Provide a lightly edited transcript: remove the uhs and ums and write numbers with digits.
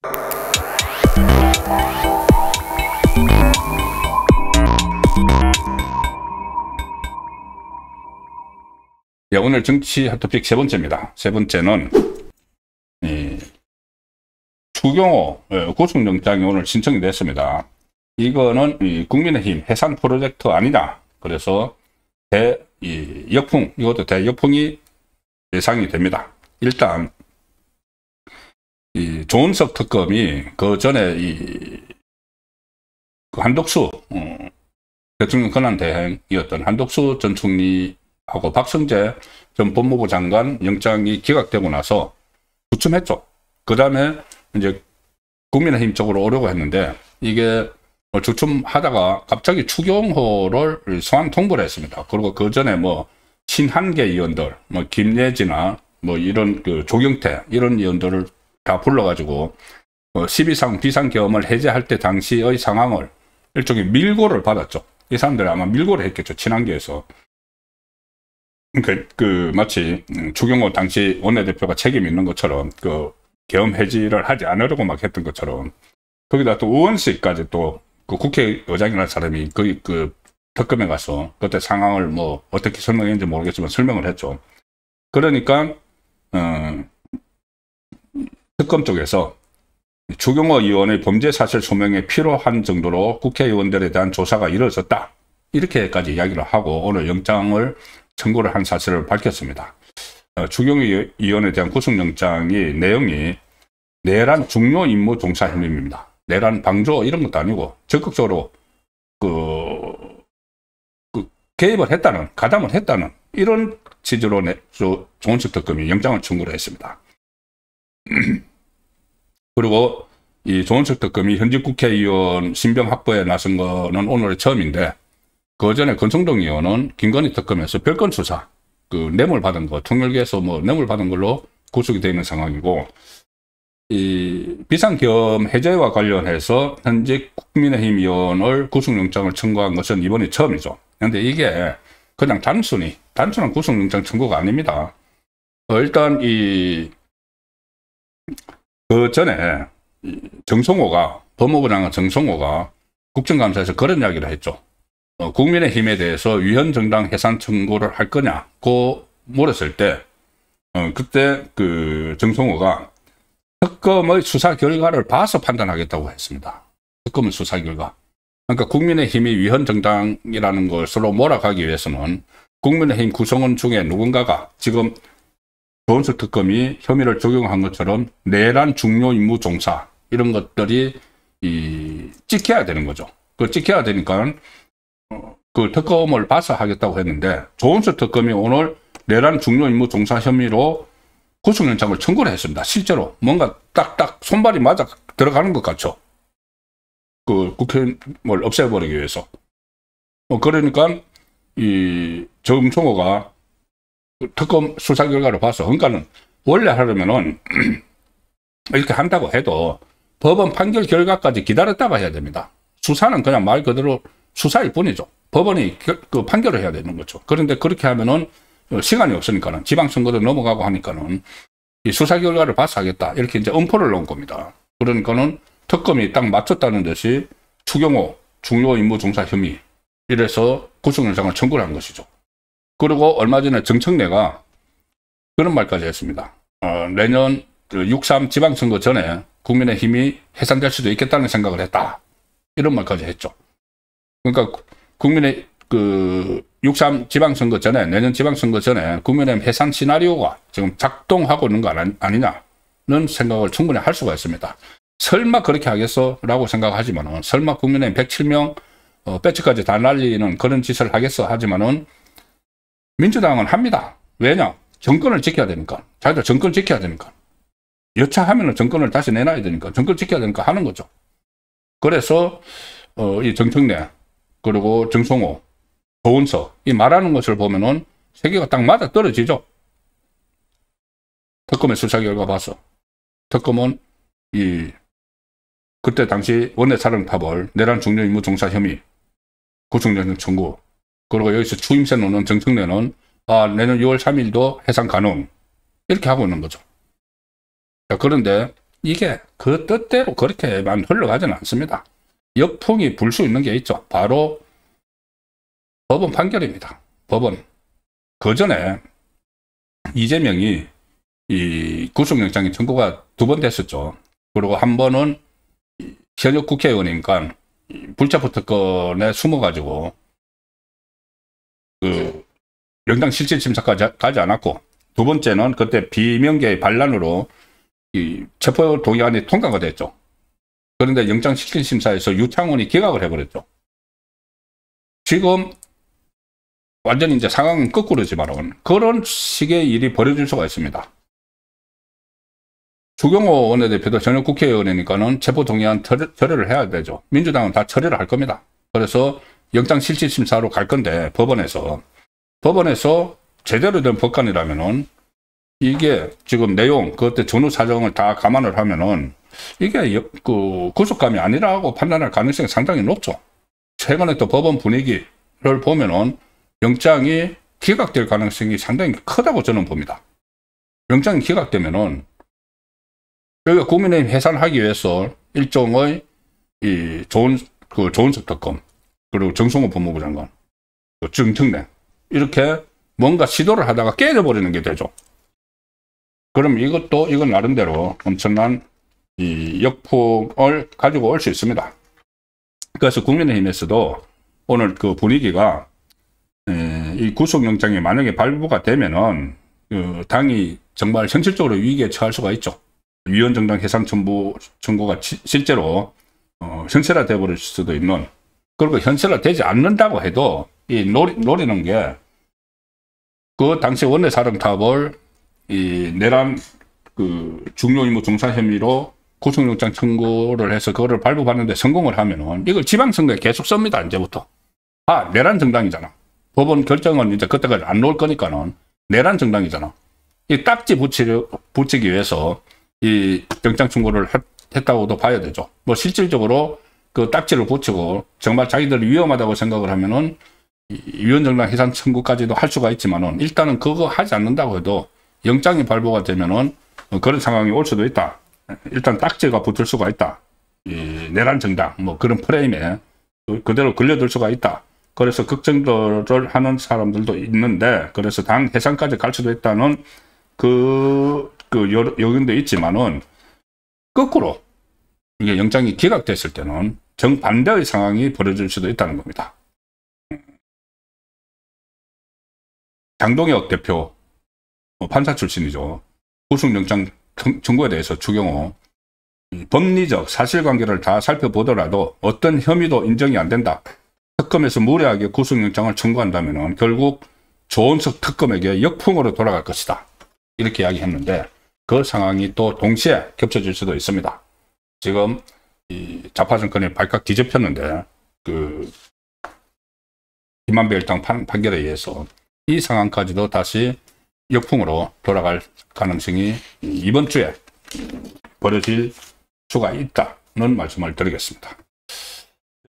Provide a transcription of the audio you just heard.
예, 오늘 정치 핫토픽 세 번째입니다. 세 번째는 추경호 구속영장이 오늘 신청이 됐습니다. 이거는 국민의힘 해산 프로젝트 아니냐. 그래서 역풍, 이것도 대역풍이 예상이 됩니다. 일단 조은석 특검이 그 전에 그 한덕수 대통령 권한대행이었던 한덕수 전 총리하고 박성재 전 법무부 장관 영장이 기각되고 나서 주춤했죠. 그 다음에 이제 국민의힘 쪽으로 오려고 했는데 이게 주춤하다가 갑자기 추경호를 소환 통보를 했습니다. 그리고 그 전에 뭐 친한계 의원들, 뭐 김예지나 뭐 이런 그 조경태 이런 의원들을 다 불러가지고 12상 비상계엄을 해제할 때 당시의 상황을 일종의 밀고를 받았죠. 이 사람들이 아마 밀고를 했겠죠. 친한계에서. 마치 추경호 당시 원내대표가 책임 있는 것처럼 그 계엄 해지를 하지 않으려고 막 했던 것처럼 거기다 또 의원실까지 또 그 국회의장이라는 사람이 그 특검에 가서 그때 상황을 뭐 어떻게 설명했는지 모르겠지만 설명을 했죠. 그러니까 특검 쪽에서 추경호 의원의 범죄 사실 소명에 필요한 정도로 국회의원들에 대한 조사가 이루어졌다. 이렇게까지 이야기를 하고 오늘 영장을 청구를 한 사실을 밝혔습니다. 추경호 의원에 대한 구속영장이 내용이 내란 중요 임무 종사 혐의입니다. 내란 방조 이런 것도 아니고 적극적으로 개입을 했다는, 가담을 했다는 이런 취지로 조은석 특검이 영장을 청구를 했습니다. 그리고 이 조은석 특검이 현직 국회의원 신병 확보에 나선 거는 오늘의 처음인데 그 전에 권성동 의원은 김건희 특검에서 별건 수사, 그 뇌물 받은 거, 통일교에서 뭐 뇌물 받은 걸로 구속이 되어 있는 상황이고 이 비상계엄 해제와 관련해서 현직 국민의힘 의원을 구속영장을 청구한 것은 이번이 처음이죠. 그런데 이게 그냥 단순한 구속영장 청구가 아닙니다. 일단 그 전에 정성호가 법무부 장관 정성호가 국정감사에서 그런 이야기를 했죠. 국민의힘에 대해서 위헌정당 해산 청구를 할 거냐고 물었을 때 그때 그 정성호가 특검의 수사 결과를 봐서 판단하겠다고 했습니다. 특검의 수사 결과. 그러니까 국민의힘이 위헌정당이라는 것으로 몰아가기 위해서는 국민의힘 구성원 중에 누군가가 지금 조은석 특검이 혐의를 적용한 것처럼 내란 중요 임무 종사 이런 것들이 찍혀야 되는 거죠. 그 찍혀야 되니까 그 특검을 봐서 하겠다고 했는데 조은석 특검이 오늘 내란 중요 임무 종사 혐의로 구속영장을 청구를 했습니다. 실제로 뭔가 딱딱 손발이 맞아 들어가는 것 같죠. 그 국회의원을 없애버리기 위해서. 그러니까 이 정성호가 특검 수사 결과를 봐서 그러니까는 원래 하려면은 이렇게 한다고 해도 법원 판결 결과까지 기다렸다가 해야 됩니다. 수사는 그냥 말 그대로 수사일 뿐이죠. 법원이 그 판결을 해야 되는 거죠. 그런데 그렇게 하면은 시간이 없으니까는 지방선거도 넘어가고 하니까는 이 수사 결과를 봐서 하겠다. 이렇게 이제 엄포를 놓은 겁니다. 그러니까는 특검이 딱 맞췄다는 듯이 추경호 중요 임무 종사 혐의 이래서 구속영장을 청구를 한 것이죠. 그리고 얼마 전에 정청래가 그런 말까지 했습니다. 내년 6.3 지방선거 전에 국민의힘이 해산될 수도 있겠다는 생각을 했다. 이런 말까지 했죠. 그러니까 국민의 6.3 지방선거 전에, 내년 지방선거 전에 국민의힘 해산 시나리오가 지금 작동하고 있는 거 아니냐는 생각을 충분히 할 수가 있습니다. 설마 그렇게 하겠어? 라고 생각하지만은, 설마 국민의힘 107명 배치까지 다 날리는 그런 짓을 하겠어? 하지만은, 민주당은 합니다. 왜냐? 정권을 지켜야 되니까. 자기들 정권 지켜야 되니까. 여차하면은 정권을 다시 내놔야 되니까. 정권 지켜야 되니까 하는 거죠. 그래서, 이 정청래, 그리고 정성호, 조은석, 이 말하는 것을 보면은 세 개가 딱 맞아 떨어지죠. 특검의 수사 결과 봐서. 특검은 그때 당시 원내사령탑을 내란 중요 임무 종사 혐의, 구속영장 청구, 그리고 여기서 추임새 놓는 정청래는 내년 6월 3일도 해산 가능. 이렇게 하고 있는 거죠. 자, 그런데 이게 그 뜻대로 그렇게만 흘러가지는 않습니다. 역풍이 불 수 있는 게 있죠. 바로 법원 판결입니다. 법원. 그 전에 이재명이 이 구속영장이 청구가 2번 됐었죠. 그리고 한 번은 현역 국회의원이니까 불체포 특권에 숨어가지고 그 영장 실질 심사까지 가지 않았고, 2번째는 그때 비명계의 반란으로 이 체포 동의안이 통과가 됐죠. 그런데 영장 실질 심사에서 유창훈이 기각을 해버렸죠. 지금 완전히 이제 상황은 거꾸로지만은 그런 식의 일이 벌어질 수가 있습니다. 주경호 원내대표도 전역 국회의원이니까는 체포 동의안 처리를 해야 되죠. 민주당은 다 처리를 할 겁니다. 그래서 영장 실질 심사로 갈 건데 법원에서 제대로 된 법관이라면은 이게 지금 내용 그때 전후 사정을 다 감안을 하면은 이게 그 구속감이 아니라고 판단할 가능성이 상당히 높죠. 최근에 또 법원 분위기를 보면은 영장이 기각될 가능성이 상당히 크다고 저는 봅니다. 영장이 기각되면은 여기가 국민의힘 해산하기 위해서 일종의 이 조은석 특검, 그리고 정성호 법무부 장관, 정청래 이렇게 뭔가 시도를 하다가 깨져버리는 게 되죠. 그럼 이건 나름대로 엄청난 이 역풍을 가지고 올 수 있습니다. 그래서 국민의힘에서도 오늘 그 분위기가 이 구속영장이 만약에 발부가 되면은 당이 정말 현실적으로 위기에 처할 수가 있죠. 위헌정당 해산 청구가 실제로 현실화돼 버릴 수도 있는, 그리고 현실화되지 않는다고 해도 이 노리는 게 그 당시 원내사령탑을 이 내란 그 중요 임무 종사 혐의로 구속영장 청구를 해서 그거를 발부받는데 성공을 하면은 이걸 지방선거에 계속 씁니다. 이제부터. 내란 정당이잖아. 법원 결정은 이제 그때까지 안 나올 거니까는 내란 정당이잖아. 이 딱지 붙이기 위해서 이 영장 청구를 했다고도 봐야 되죠. 뭐 실질적으로 그 딱지를 붙이고 정말 자기들이 위험하다고 생각을 하면은 위헌정당 해산 청구까지도 할 수가 있지만은 일단은 그거 하지 않는다고 해도 영장이 발부가 되면은 그런 상황이 올 수도 있다. 일단 딱지가 붙을 수가 있다. 이 내란 정당 뭐 그런 프레임에 그대로 걸려들 수가 있다. 그래서 걱정들을 하는 사람들도 있는데, 그래서 당 해산까지 갈 수도 있다는 그 요인도 있지만은 거꾸로 이게 영장이 기각됐을 때는 정반대의 상황이 벌어질 수도 있다는 겁니다. 장동혁 대표 판사 출신이죠. 구속영장 청구에 대해서 주경호 법리적 사실관계를 다 살펴보더라도 어떤 혐의도 인정이 안 된다. 특검에서 무리하게 구속영장을 청구한다면 결국 조은석 특검에게 역풍으로 돌아갈 것이다. 이렇게 이야기했는데 그 상황이 또 동시에 겹쳐질 수도 있습니다. 지금 이 좌파 정권이 발칵 뒤집혔는데 그 김만배 일당 판결에 의해서 이 상황까지도 다시 역풍으로 돌아갈 가능성이 이번 주에 벌어질 수가 있다는 말씀을 드리겠습니다.